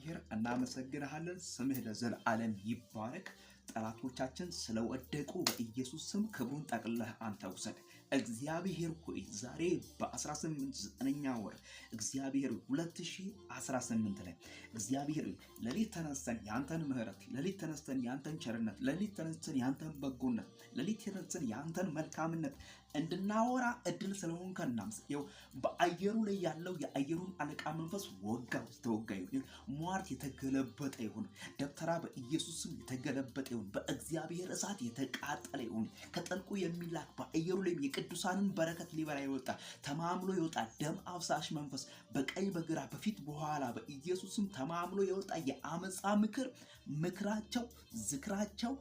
እግዚአብሔር እናመሰግንሃለን። ስምህ ለዘላለም ይባረክ። ጠላቶቻችን ስለወደቁ በኢየሱስ ስም ክብሩን ጠቅልለህ አንተ ውሰድ። እግዚአብሔር ሆይ ዛሬ በ18ኛ ወር እግዚአብሔር 2018 ላይ እግዚአብሔር ለሊት ተነስተን ያንተን ምህረት፣ ለሊት ተነስተን ያንተን ቸርነት፣ ለሊት ተነስተን ያንተን በጎነት፣ ለሊት ተነስተን ያንተን መልካምነት እንድናወራ እድል ስለሆንከን እናመሰግናለን። በአየሩ ላይ ያለው የአየሩን አለቃ መንፈስ ወጋው፣ ተወጋ ይሁን። ሟርት የተገለበጠ ይሁን። ደብተራ በኢየሱስ ስም የተገለበጠ ይሁን። በእግዚአብሔር እሳት የተቃጠለ ይሁን። ከጠልቁ የሚላክ በአየሩ ላይ የቅዱሳንን በረከት ሊበላ ይወጣ ተማምሎ ይወጣ ደም አፍሳሽ መንፈስ በቀኝ በግራ በፊት በኋላ በኢየሱስ ስም ተማምሎ ይወጣ የአመፃ ምክራቸው፣ ዝክራቸው፣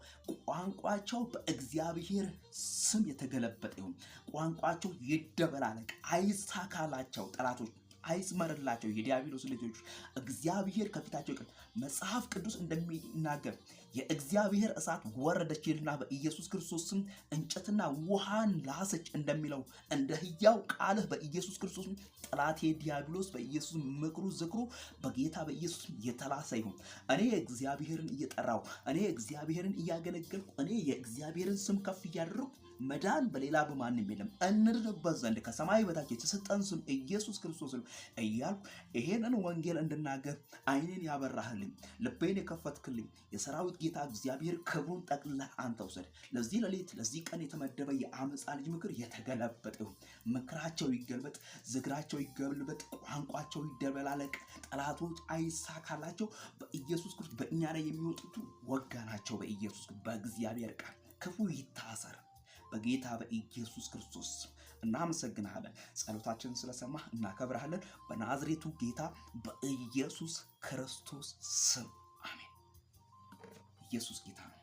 ቋንቋቸው በእግዚአብሔር ስም የተገለበጠ ይሁን። ቋንቋቸው ይደበላለቅ፣ አይሳካላቸው። ጠላቶች አይስመርላቸው። የዲያብሎስ ልጆች እግዚአብሔር ከፊታቸው ይቀር። መጽሐፍ ቅዱስ እንደሚናገር የእግዚአብሔር እሳት ወረደች ይልና በኢየሱስ ክርስቶስ ስም እንጨትና ውሃን ላሰች እንደሚለው እንደ ሕያው ቃልህ በኢየሱስ ክርስቶስ ጠላቴ ዲያብሎስ በኢየሱስ ምክሩ ዝክሩ በጌታ በኢየሱስ የተላሰ ይሁን። እኔ እግዚአብሔርን እየጠራው፣ እኔ እግዚአብሔርን እያገለገልኩ፣ እኔ የእግዚአብሔርን ስም ከፍ እያደረኩ መዳን በሌላ በማንም የለም እንድንበት ዘንድ ከሰማይ በታች የተሰጠን ስም ኢየሱስ ክርስቶስ ነው እያልኩ ይሄንን ወንጌል እንድናገር ዓይኔን ያበራህልኝ፣ ልቤን የከፈትክልኝ የሰራዊት ጌታ እግዚአብሔር ክብሩን ጠቅልለህ አንተ ውሰድ። ለዚህ ሌሊት ለዚህ ቀን የተመደበ የአመፃ ልጅ ምክር የተገለበጠ ይሁን። ምክራቸው ይገልበጥ፣ ዝግራቸው ይገልበጥ፣ ቋንቋቸው ይደበላለቅ፣ ጠላቶች አይሳካላቸው። በኢየሱስ ክርስቶስ በእኛ ላይ የሚወጡት ወጋናቸው። በኢየሱስ በእግዚአብሔር ቃል ክፉ ይታሰር በጌታ በኢየሱስ ክርስቶስ። እናመሰግናለን። ጸሎታችንን ስለሰማህ እናከብርሃለን። በናዝሬቱ ጌታ በኢየሱስ ክርስቶስ ስም አሜን። ኢየሱስ ጌታ ነው።